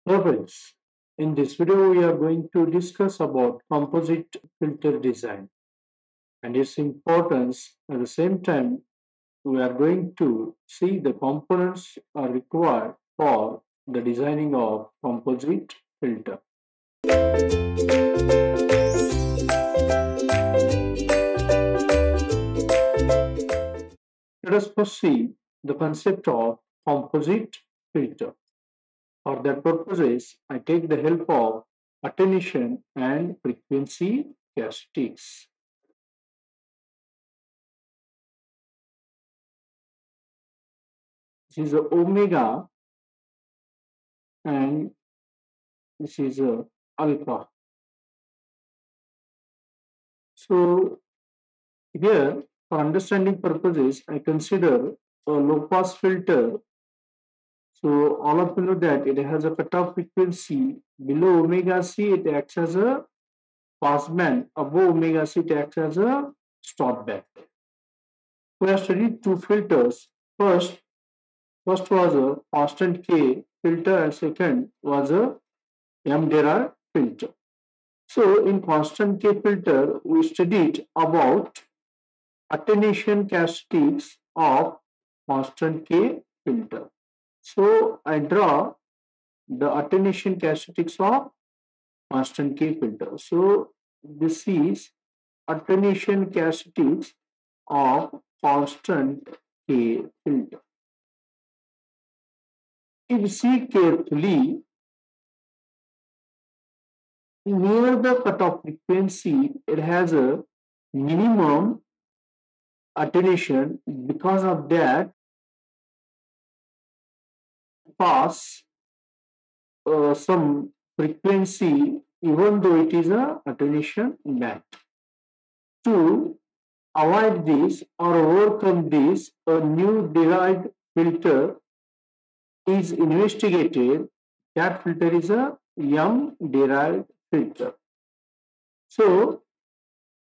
Hello friends, in this video we are going to discuss about composite filter design and its importance. At the same time, we are going to see the components are required for the designing of composite filter. Let us first see the concept of composite filter. For that purposes, I take the help of attenuation and frequency characteristics. This is a omega and this is a alpha. So here, for understanding purposes, I consider a low pass filter. So all of you know that it has a cutoff frequency below omega c, it acts as a pass band. Above omega c, it acts as a stop band. We have studied two filters. First was a constant K filter and second was a M Dirac filter. So in constant K filter, we studied about attenuation characteristics of constant K filter. So I draw the attenuation characteristics of constant K filter. So this is attenuation characteristics of constant K filter. If you see carefully, near the cutoff frequency, it has a minimum attenuation. Because of that, pass some frequency even though it is a attenuation band. To avoid this or overcome this, a new derived filter is investigated. That filter is a M derived filter. So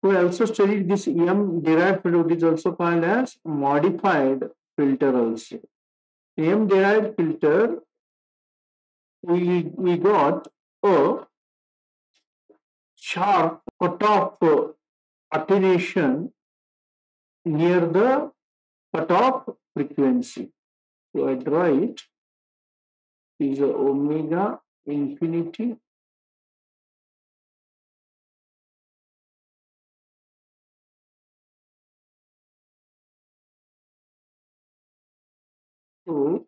we also studied this M derived filter, which is also called as modified filter also. M derived filter, we got a sharp cutoff attenuation near the cutoff frequency. So I draw it. Is omega infinity so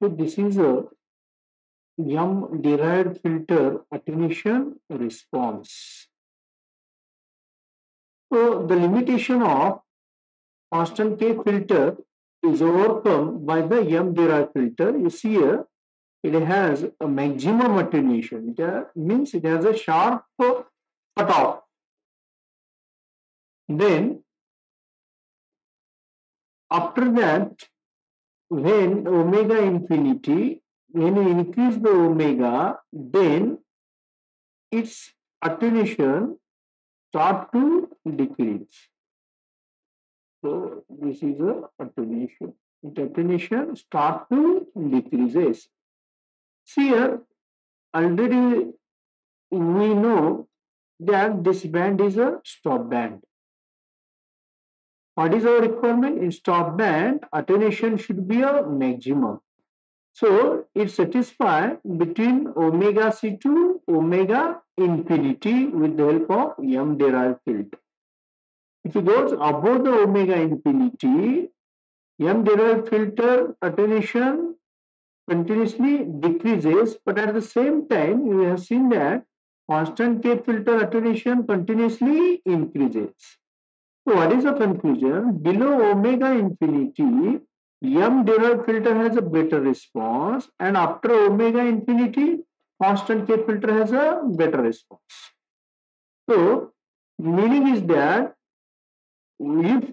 this is a M derived filter attenuation response. So the limitation of constant K filter is overcome by the M derived filter. You see here, it has a maximum attenuation. It means it has a sharp cutoff. Then after that, when omega infinity, when you increase the omega, then its attenuation start to decrease. So this is a attenuation. Its attenuation start to decreases. See here, already we know that this band is a stop band. What is our requirement? In stop band, attenuation should be a maximum. So it satisfies between omega c to omega infinity with the help of M derived filter. If it goes above the omega infinity, M derived filter attenuation continuously decreases, but at the same time, you have seen that constant K filter attenuation continuously increases. So what is the conclusion? Below omega infinity, M derived filter has a better response, and after omega infinity, constant K filter has a better response. So, meaning is that if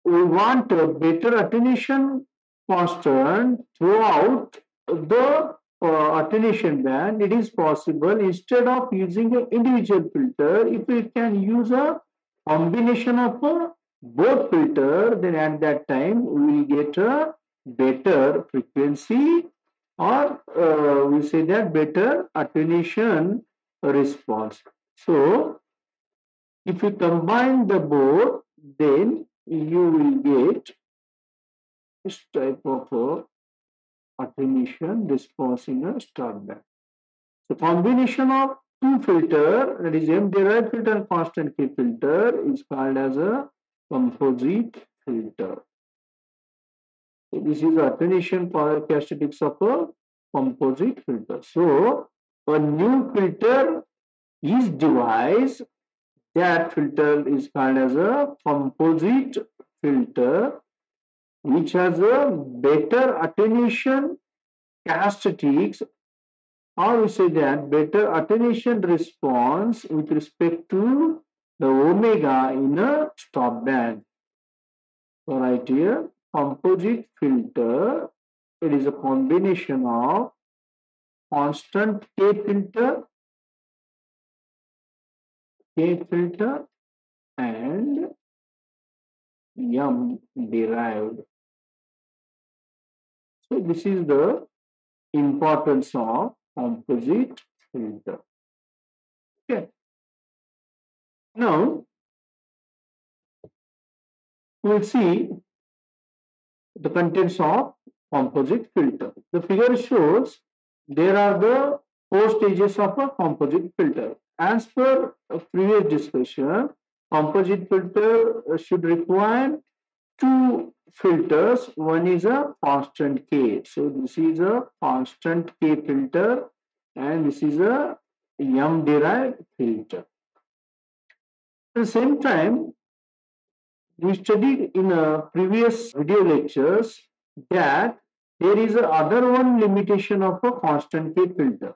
we want a better attenuation constant throughout the attenuation band, it is possible instead of using an individual filter, if we can use a combination of both filter, then at that time we will get a better frequency, or we say that better attenuation response. So if you combine the both, then you will get this type of attenuation response in a stop band. The combination of two filter, that is M derived filter and constant K filter, is called as a composite filter. So this is attenuation characteristics of a composite filter. So a new filter is devised. That filter is called as a composite filter, which has a better attenuation characteristics, or we say that better attenuation response with respect to the omega in a stop band. So right here, composite filter, it is a combination of constant K filter and M derived. So this is the importance of composite filter. Okay. Now we'll see the contents of composite filter. The figure shows there are the four stages of a composite filter. As per a previous discussion, composite filter should require two filters. One is a constant K. So this is a constant K filter and this is a M derived filter. At the same time, we studied in previous video lectures that there is a other one limitation of a constant K filter.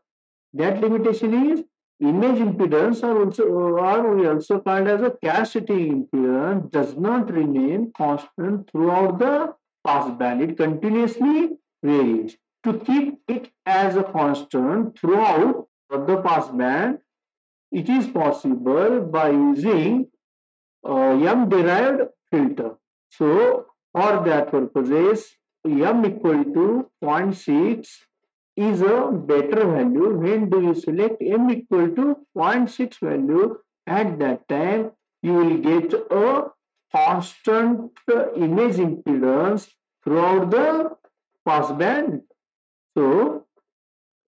That limitation is image impedance, or we also called as a cascading impedance, does not remain constant throughout the pass band. It continuously varies. To keep it as a constant throughout the pass band, it is possible by using M derived filter. So for that purposes, M equal to 0.6 is a better value. When do you select M equal to 0.6 value? At that time, you will get a constant image impedance throughout the pass band. So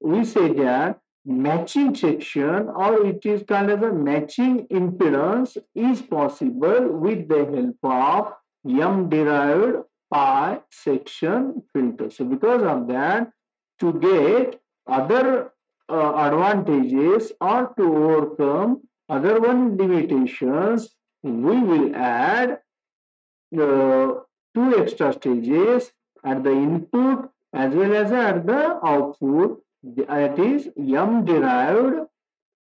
we say that matching section, or it is called as a matching impedance, is possible with the help of M derived pi section filter. So because of that, to get other advantages or to overcome other one limitations, we will add two extra stages at the input as well as at the output. That is M derived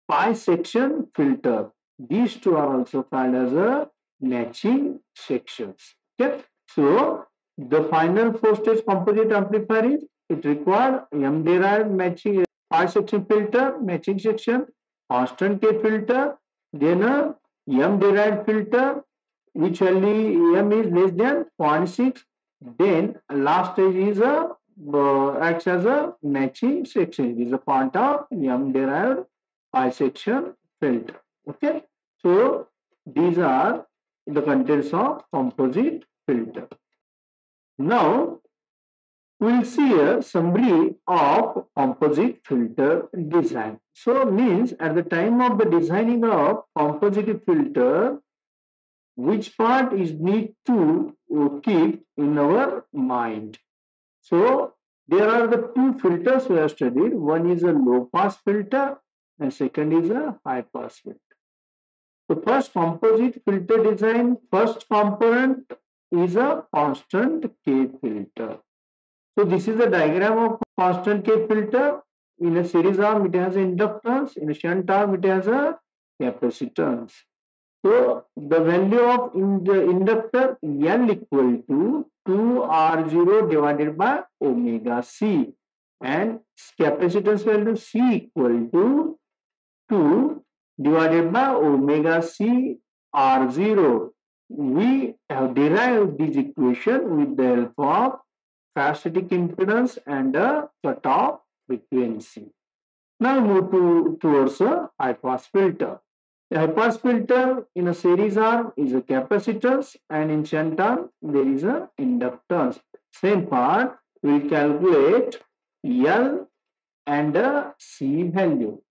pi section filter. These two are also called as a matching sections. Okay. So the final four stage composite amplifier is, it requires M derived matching pi section filter, matching section, constant K filter, then a M derived filter which value M is less than 0.6. Then last stage is a acts as a matching section. It is a part of M derived pi section filter. Okay. So these are the contents of composite filter. Now we'll see a summary of composite filter design. So means at the time of the designing of composite filter, which part is need to keep in our mind. So there are the two filters we have studied. One is a low pass filter and second is a high pass filter. The first composite filter design, first component is a constant K filter. So this is a diagram of constant K filter. In a series arm it has inductance, in a shunt arm it has a capacitance. So the value of the inductor L equal to 2R0 divided by omega C, and capacitance value C equal to 2 divided by omega C R0. we have derived this equation with the help of parasitic impedance and a cutoff frequency. Now move towards a high pass filter. A high pass filter in a series arm is a capacitance, and in shunt arm there is a inductance. Same part, we will calculate L and a C value.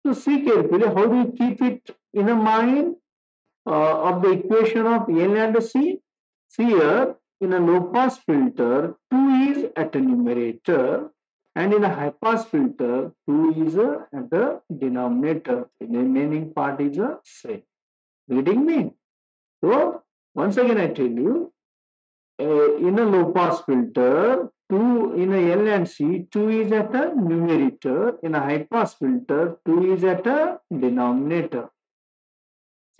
So see carefully, how do you keep it in a mind of the equation of L and C? See here, in a low pass filter, 2 is at the numerator, and in a high pass filter, 2 is at the denominator. The remaining part is a same. Reading me? So, once again I tell you, in a low pass filter, 2 in a L and C, 2 is at a numerator. In a high pass filter, 2 is at a denominator.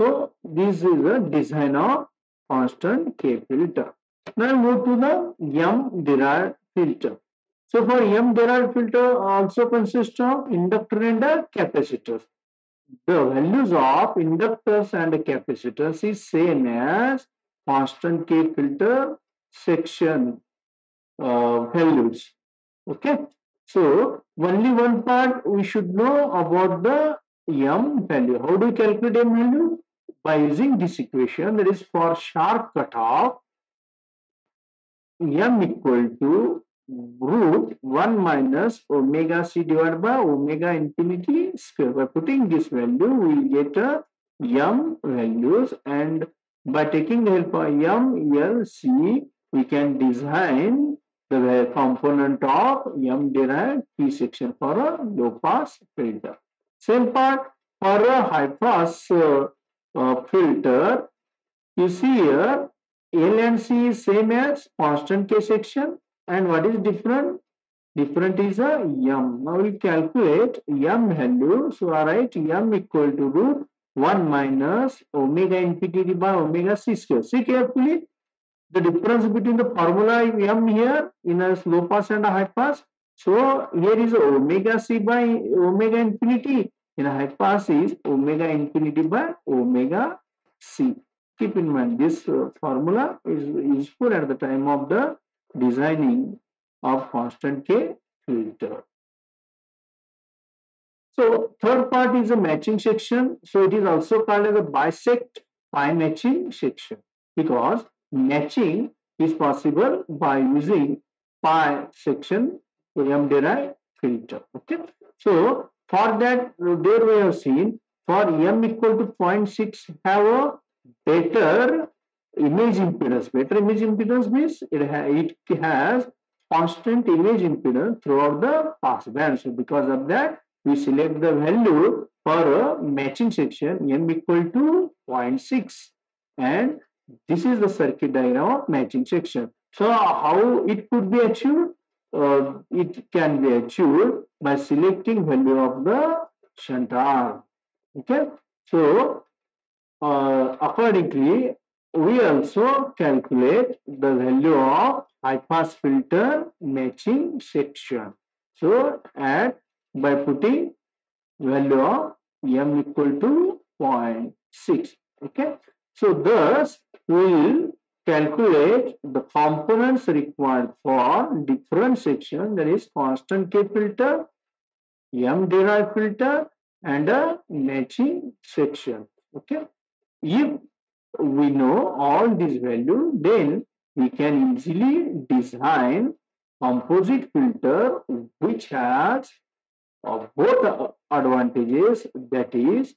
So this is a design of constant K filter. Now move to the M derived filter. So for M derived filter also consists of inductor and capacitors. The values of inductors and capacitors is same as constant K filter section values. Okay. So only one part we should know about the M value. How do you calculate M value? By using this equation, that is for sharp cutoff, M equal to root 1 minus omega C divided by omega infinity square. By putting this value, we will get a M values, and by taking the help of M, L, C, we can design the component of M derived P section for a low pass filter. Same part for a high pass filter. You see here, L and C is same as constant K section, and what is different? Different is a M. Now we calculate M value. So I write M equal to root 1 minus omega infinity by omega C square. See carefully the difference between the formula M here in a low pass and a high pass. So here is omega C by omega infinity. In a high pass is omega infinity by omega C. Keep in mind this formula is useful at the time of the designing of constant K filter. So third part is a matching section. So it is also called as a bisect pi matching section, because matching is possible by using pi section M derived filter. Okay. So for that, there we have seen for M equal to 0.6 have a better image impedance. Better image impedance means it has constant image impedance throughout the pass band. So because of that, we select the value for a matching section M equal to 0.6, and this is the circuit diagram of matching section. So how it could be achieved? It can be achieved by selecting value of the shunt arm. Okay. So accordingly, we also calculate the value of high pass filter matching section. So by putting value of M equal to 0.6. Okay. So thus we will calculate the components required for different section, that is constant K filter, M derived filter, and a matching section. Okay. If we know all these values, then we can easily design composite filter which has both advantages, that is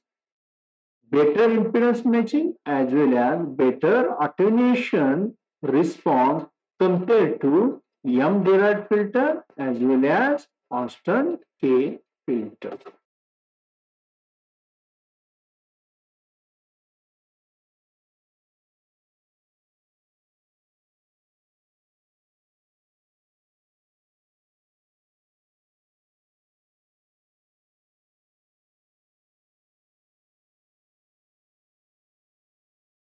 better impedance matching as well as better attenuation response compared to M derived filter as well as constant K filter.